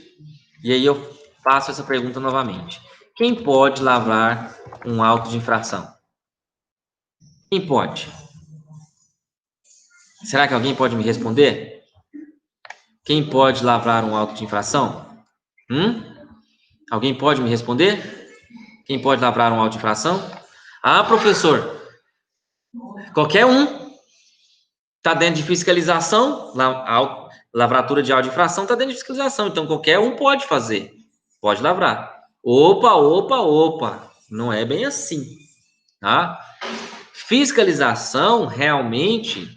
E aí eu faço essa pergunta novamente. Quem pode lavrar um auto de infração? Quem pode? Será que alguém pode me responder? Quem pode lavrar um auto de infração? Alguém pode me responder? Quem pode lavrar um auto de infração? Ah, professor, qualquer um. Está dentro de fiscalização, lavratura de auto de infração está dentro de fiscalização, então qualquer um pode fazer, pode lavrar. Opa, não é bem assim, tá? Fiscalização, realmente,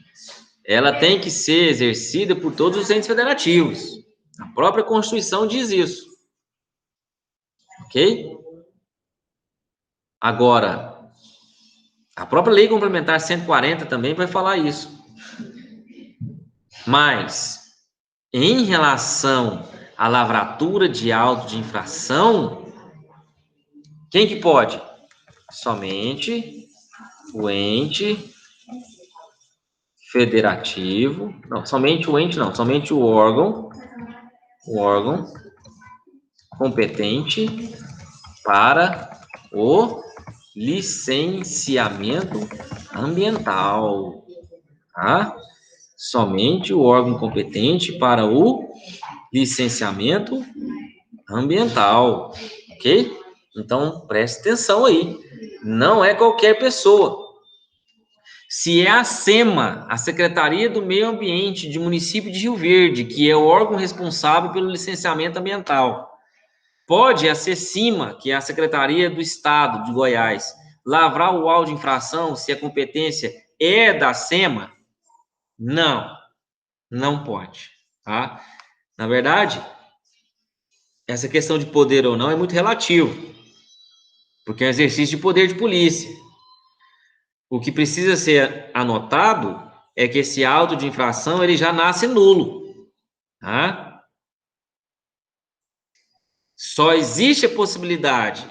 ela tem que ser exercida por todos os entes federativos. A própria Constituição diz isso. Ok? Agora, a própria Lei Complementar 140 também vai falar isso. Mas, em relação à lavratura de auto de infração, quem que pode? Somente o ente federativo, não, somente o ente não, somente o órgão competente para o licenciamento ambiental, tá? Somente o órgão competente para o licenciamento ambiental, ok? Então, preste atenção aí. Não é qualquer pessoa. Se é a SEMA, a Secretaria do Meio Ambiente de município de Rio Verde, que é o órgão responsável pelo licenciamento ambiental, pode a SECIMA, que é a Secretaria do Estado de Goiás, lavrar o auto de infração se a competência é da SEMA? Não, não pode, tá? Na verdade, essa questão de poder ou não é muito relativo, porque é um exercício de poder de polícia. O que precisa ser anotado é que esse auto de infração ele já nasce nulo, tá? Só existe a possibilidade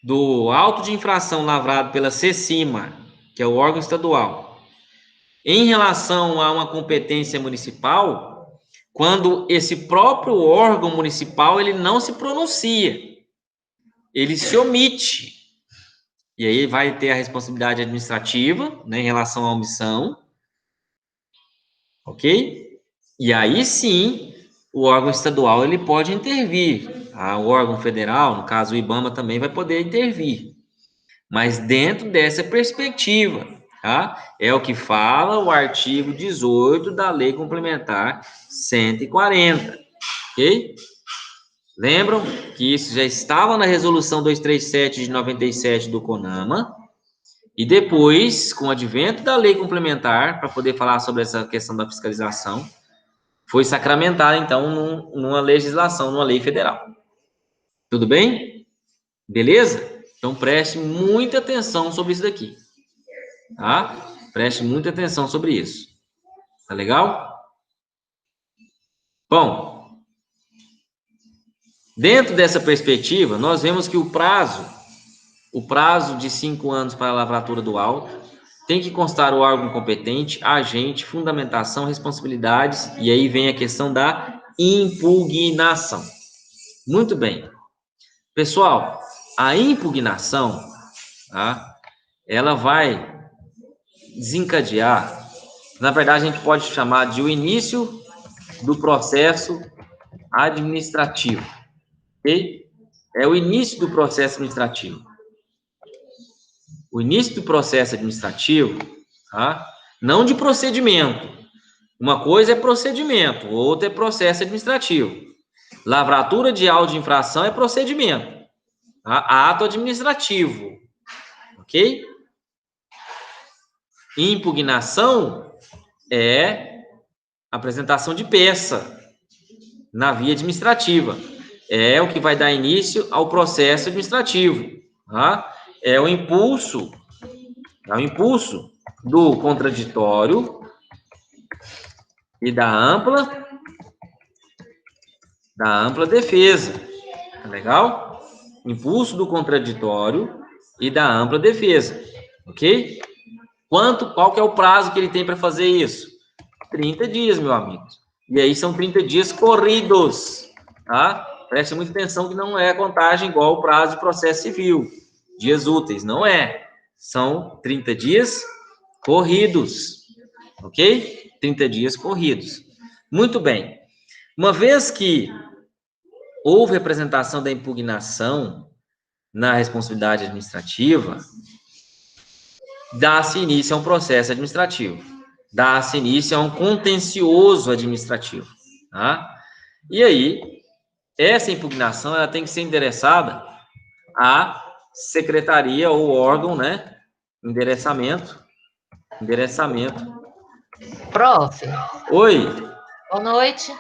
do auto de infração lavrado pela SECIMA, que é o órgão estadual, em relação a uma competência municipal, quando esse próprio órgão municipal ele não se pronuncia, ele se omite. E aí vai ter a responsabilidade administrativa, né, em relação à omissão, ok? E aí sim, o órgão estadual ele pode intervir. O órgão federal, no caso o IBAMA, também vai poder intervir. Mas dentro dessa perspectiva, tá? É o que fala o artigo 18 da Lei Complementar 140, ok? Lembram que isso já estava na Resolução 237 de 97 do CONAMA, e depois, com o advento da lei complementar, para poder falar sobre essa questão da fiscalização, foi sacramentada, então, numa legislação, numa lei federal. Tudo bem? Beleza? Então, preste muita atenção sobre isso daqui, tá? Preste muita atenção sobre isso. Tá legal? Bom, dentro dessa perspectiva, nós vemos que o prazo de 5 anos para a lavratura do auto tem que constar o órgão competente, agente, fundamentação, responsabilidades, e aí vem a questão da impugnação. Muito bem. Pessoal, a impugnação, tá? Ela vai desencadear, na verdade a gente pode chamar de o início do processo administrativo, ok? É o início do processo administrativo. O início do processo administrativo, tá? Não de procedimento. Uma coisa é procedimento, outra é processo administrativo. Lavratura de auto de infração é procedimento, tá? Ato administrativo, ok? Impugnação é apresentação de peça na via administrativa. É o que vai dar início ao processo administrativo, tá? É o impulso do contraditório e da ampla defesa, tá legal? Impulso do contraditório e da ampla defesa, ok? Qual que é o prazo que ele tem para fazer isso? 30 dias, meu amigo. E aí são 30 dias corridos, tá? Preste muita atenção que não é a contagem igual o prazo de processo civil. Dias úteis, não é. São 30 dias corridos, ok? 30 dias corridos. Muito bem. Uma vez que houve apresentação da impugnação na responsabilidade administrativa, dá-se início a um processo administrativo, dá-se início a um contencioso administrativo, tá? E aí, essa impugnação ela tem que ser endereçada à secretaria ou órgão, né? Endereçamento. Prof. Oi. Boa noite.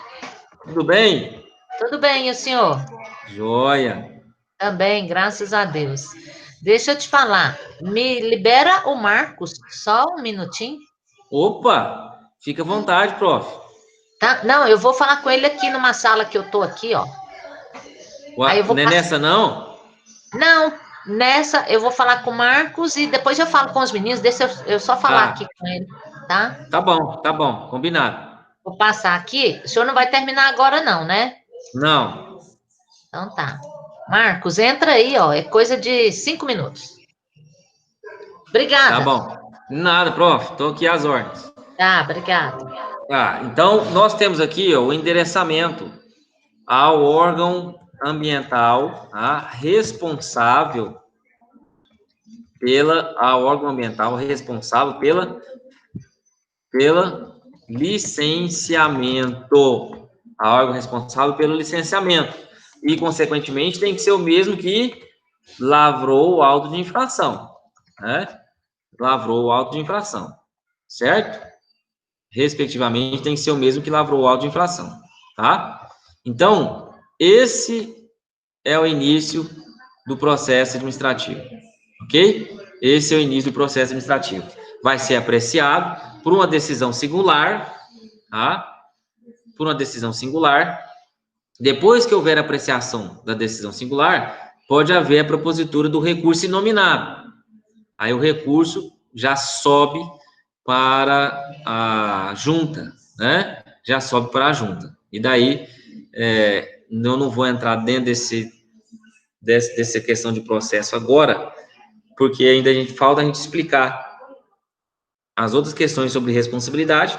Tudo bem? Tudo bem, e o senhor? Joia. Também, graças a Deus. Deixa eu te falar, me libera o Marcos, só um minutinho. Opa, fica à vontade, prof. Tá? Não, eu vou falar com ele aqui numa sala que eu tô aqui, ó. Aí eu vou Não é passar. nessa, não? Não, nessa eu vou falar com o Marcos e depois eu falo com os meninos, deixa eu só falar aqui com ele, tá? Tá bom, combinado. Vou passar aqui. O senhor não vai terminar agora, não, né? Não. Então tá. Marcos, entra aí, ó. É coisa de 5 minutos. Tá Obrigada. bom. Nada, prof. Tô aqui às ordens. Tá, obrigado. Então, nós temos aqui ó, o endereçamento ao órgão ambiental responsável pela licenciamento. A órgão responsável pelo licenciamento. E, consequentemente, tem que ser o mesmo que lavrou o auto de infração, né? Lavrou o auto de infração, certo? Respectivamente, tem que ser o mesmo que lavrou o auto de infração, tá? Então, esse é o início do processo administrativo, ok? Esse é o início do processo administrativo. Vai ser apreciado por uma decisão singular, tá? Por uma decisão singular. Depois que houver apreciação da decisão singular, pode haver a propositura do recurso inominado. Aí o recurso já sobe para a junta, né? Já sobe para a junta. E daí, eu não vou entrar dentro dessa questão de processo agora, porque ainda falta a gente explicar as outras questões sobre responsabilidade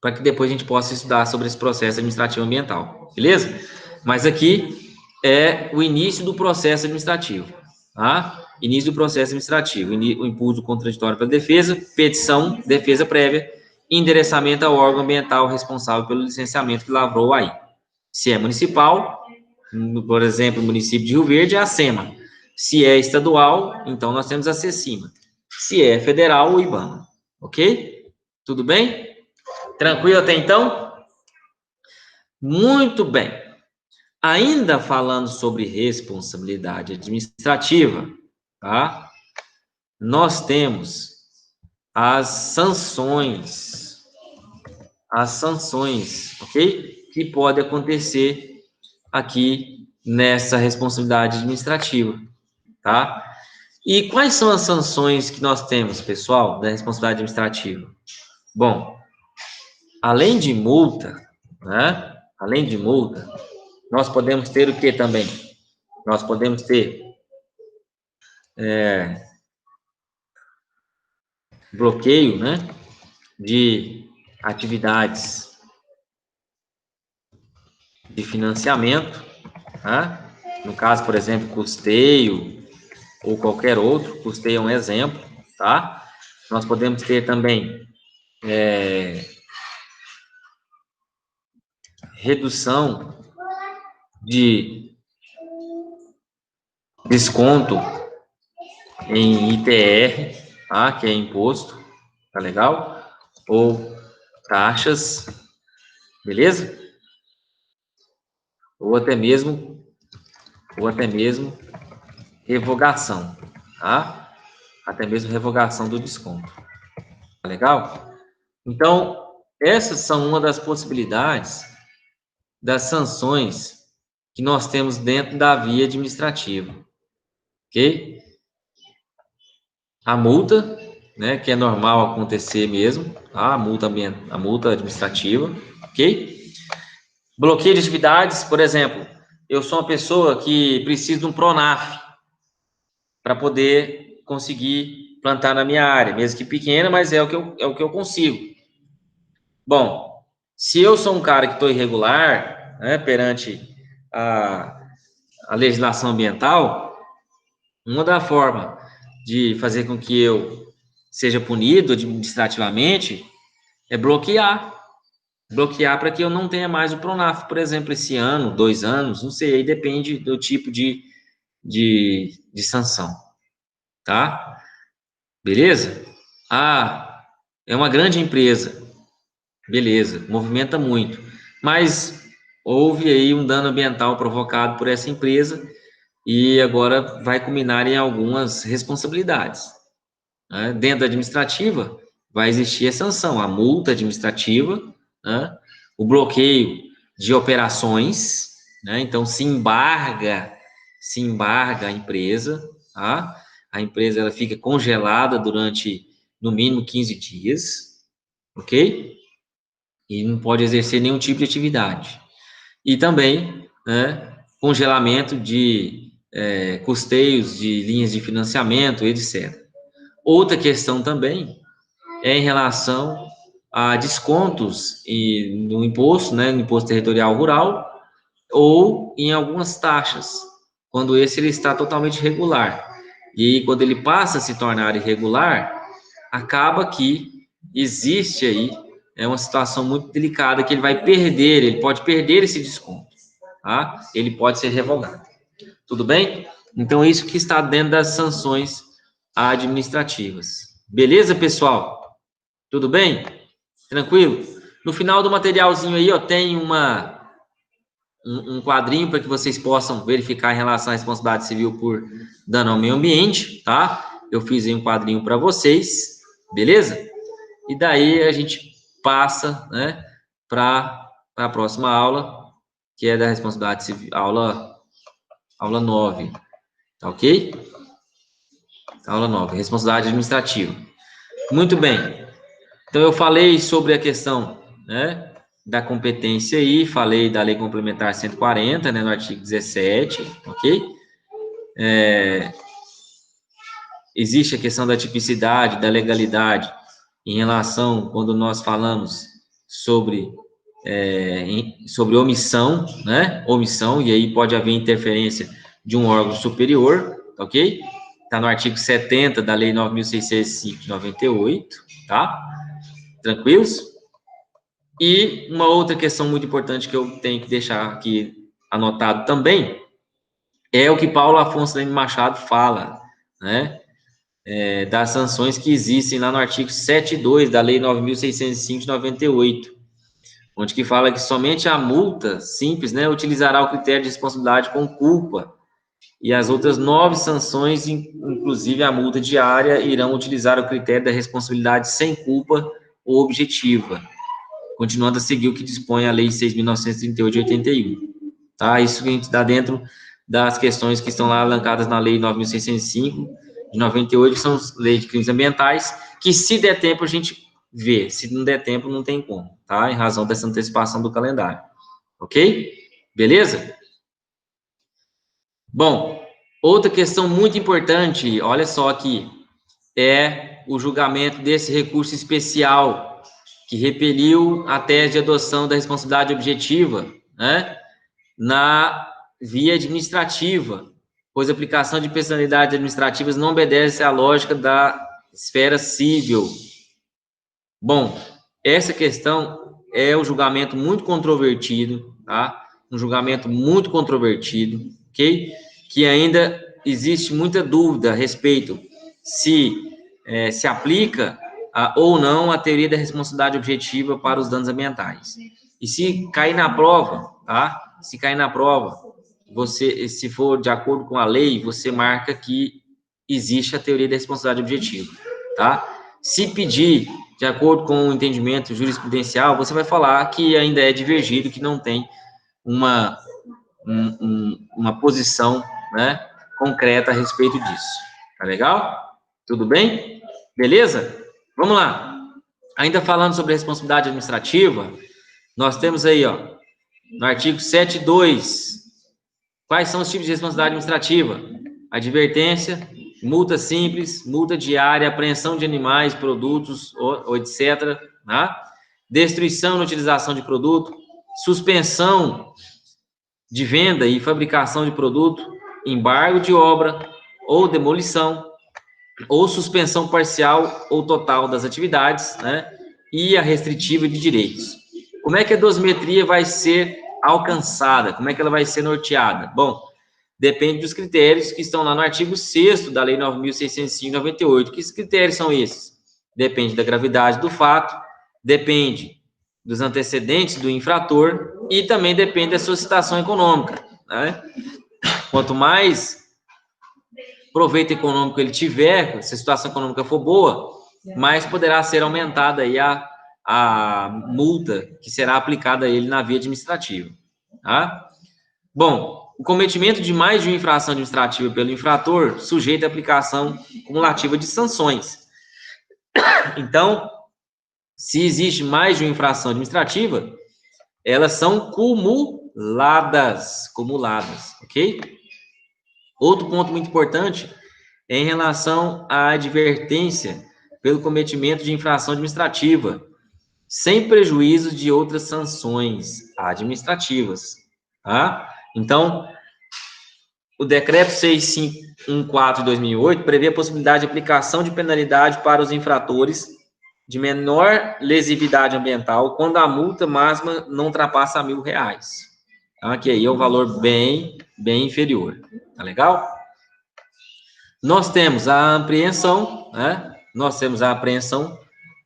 para que depois a gente possa estudar sobre esse processo administrativo ambiental, beleza? Mas aqui é o início do processo administrativo, tá? Início do processo administrativo, o impulso contraditório para defesa, petição, defesa prévia, endereçamento ao órgão ambiental responsável pelo licenciamento que lavrou aí. Se é municipal, por exemplo, o município de Rio Verde, é a SEMA. Se é estadual, então nós temos a CECIMA. Se é federal, o IBAMA. Ok? Tudo bem? Tranquilo até então? Muito bem. Ainda falando sobre responsabilidade administrativa, tá? Nós temos as sanções, ok? Que pode acontecer aqui nessa responsabilidade administrativa, tá? E quais são as sanções que nós temos, pessoal, da responsabilidade administrativa? Bom, além de multa, né? Além de multa, nós podemos ter o que também? Nós podemos ter bloqueio, né? De atividades de financiamento, né? No caso, por exemplo, custeio ou qualquer outro, custeio é um exemplo, tá? Nós podemos ter também redução de desconto em ITR, tá? Que é imposto, tá legal? Ou taxas, beleza? Ou até mesmo revogação, tá? Até mesmo revogação do desconto, tá legal? Então, essas são uma das possibilidades das sanções que nós temos dentro da via administrativa, ok? A multa, né, que é normal acontecer mesmo, tá? A multa administrativa, ok? Bloqueio de atividades, por exemplo, eu sou uma pessoa que precisa de um PRONAF para poder conseguir plantar na minha área, mesmo que pequena, mas é o que eu consigo. Bom, se eu sou um cara que estou irregular, né, perante a legislação ambiental, uma da forma de fazer com que eu seja punido administrativamente é bloquear para que eu não tenha mais o PRONAF, por exemplo, esse ano, 2 anos, não sei, aí depende do tipo de sanção, tá? Beleza? Ah, é uma grande empresa, beleza, movimenta muito, mas houve aí um dano ambiental provocado por essa empresa e agora vai culminar em algumas responsabilidades, né? Dentro da administrativa, vai existir a sanção, a multa administrativa, né? O bloqueio de operações, né? Então, se embarga a empresa, tá? A empresa ela fica congelada durante, no mínimo, 15 dias, ok? E não pode exercer nenhum tipo de atividade. E também, né, congelamento de custeios de linhas de financiamento, etc. Outra questão também é em relação a descontos no imposto, né, no imposto territorial rural, ou em algumas taxas, quando esse ele está totalmente regular. E aí, quando ele passa a se tornar irregular, acaba que existe aí uma situação muito delicada que ele pode perder esse desconto, tá? Ele pode ser revogado. Tudo bem? Então, isso que está dentro das sanções administrativas. Beleza, pessoal? Tudo bem? Tranquilo? No final do materialzinho aí, ó, tem um quadrinho para que vocês possam verificar em relação à responsabilidade civil por dano ao meio ambiente, tá? Eu fiz aí um quadrinho para vocês, beleza? E daí a gente passa, né, para a próxima aula, que é da responsabilidade civil, aula 9, tá ok? Aula 9, responsabilidade administrativa. Muito bem. Então, eu falei sobre a questão, né, da competência aí, falei da Lei Complementar 140, né, no artigo 17, ok? Existe a questão da tipicidade, da legalidade, em relação, quando nós falamos sobre omissão, né? Omissão, e aí pode haver interferência de um órgão superior, ok? Está no artigo 70 da Lei 9.605 de 98, tá? Tranquilos? E uma outra questão muito importante que eu tenho que deixar aqui anotado também é o que Paulo Afonso Leme Machado fala, né? Das sanções que existem lá no artigo 7.2 da Lei 9.605 de 98, onde que fala que somente a multa simples, né, utilizará o critério de responsabilidade com culpa, e as outras 9 sanções, inclusive a multa diária, irão utilizar o critério da responsabilidade sem culpa ou objetiva, continuando a seguir o que dispõe a Lei 6.938 de 81. Tá? Isso que a gente dá dentro das questões que estão lá elencadas na Lei 9.605 de 98, que são leis de crimes ambientais, que se der tempo a gente vê, se não der tempo não tem como, tá? Em razão dessa antecipação do calendário. Ok? Beleza? Bom, outra questão muito importante, olha só aqui, é o julgamento desse recurso especial que repeliu a tese de adoção da responsabilidade objetiva, né, na via administrativa, pois a aplicação de personalidades administrativas não obedece à lógica da esfera civil. Bom, essa questão é um julgamento muito controvertido, tá? Um julgamento muito controvertido, ok? Que ainda existe muita dúvida a respeito se aplica ou não a teoria da responsabilidade objetiva para os danos ambientais. E se cair na prova, tá? Se cair na prova, você, se for de acordo com a lei, você marca que existe a teoria da responsabilidade objetiva, tá? Se pedir de acordo com o entendimento jurisprudencial, você vai falar que ainda é divergido, que não tem uma posição, né, concreta a respeito disso. Tá legal? Tudo bem? Beleza? Vamos lá. Ainda falando sobre responsabilidade administrativa, nós temos aí, ó, no artigo 7.2, quais são os tipos de responsabilidade administrativa? Advertência, multa simples, multa diária, apreensão de animais, produtos, ou etc., né? Destruição e utilização de produto, suspensão de venda e fabricação de produto, embargo de obra ou demolição, ou suspensão parcial ou total das atividades, né? E a restritiva de direitos. Como é que a dosimetria vai ser alcançada? Como é que ela vai ser norteada? Bom, depende dos critérios que estão lá no artigo 6º da Lei 9.605 de 98. Que critérios são esses? Depende da gravidade do fato, depende dos antecedentes do infrator e também depende da sua situação econômica, né? Quanto mais proveito econômico ele tiver, se a situação econômica for boa, mais poderá ser aumentada aí a multa que será aplicada a ele na via administrativa, tá? Bom, o cometimento de mais de uma infração administrativa pelo infrator sujeita à aplicação cumulativa de sanções. Então, se existe mais de uma infração administrativa, elas são cumuladas, ok? Outro ponto muito importante é em relação à advertência pelo cometimento de infração administrativa, sem prejuízo de outras sanções administrativas, tá? Então, o decreto 6514 de 2008 prevê a possibilidade de aplicação de penalidade para os infratores de menor lesividade ambiental quando a multa máxima não ultrapassa R$1.000, tá? Que aí é um valor bem inferior, tá legal? Nós temos a apreensão, né?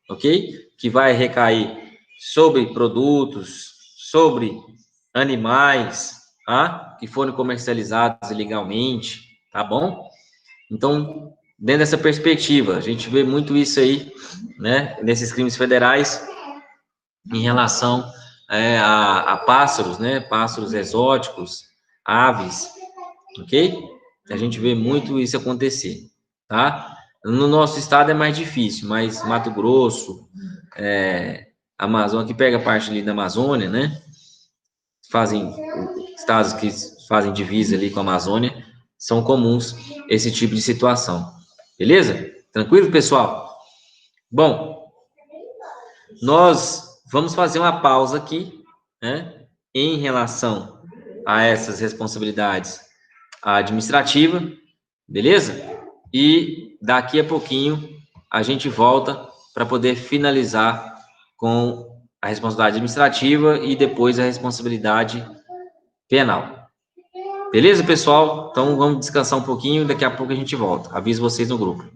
Ok? Que vai recair sobre produtos, sobre animais, tá? Que foram comercializados ilegalmente, tá bom? Então, dentro dessa perspectiva, a gente vê muito isso aí, né? Nesses crimes federais, em relação a pássaros, né? Pássaros exóticos, aves, ok? A gente vê muito isso acontecer, tá? No nosso estado é mais difícil, mas Mato Grosso, Amazônia, que pega parte ali da Amazônia, né? Estados que fazem divisa ali com a Amazônia, são comuns esse tipo de situação. Beleza? Tranquilo, pessoal? Bom, nós vamos fazer uma pausa aqui, né, em relação a essas responsabilidades administrativas, beleza? E daqui a pouquinho a gente volta para poder finalizar com a responsabilidade administrativa e depois a responsabilidade penal. Beleza, pessoal? Então vamos descansar um pouquinho, daqui a pouco a gente volta. Aviso vocês no grupo.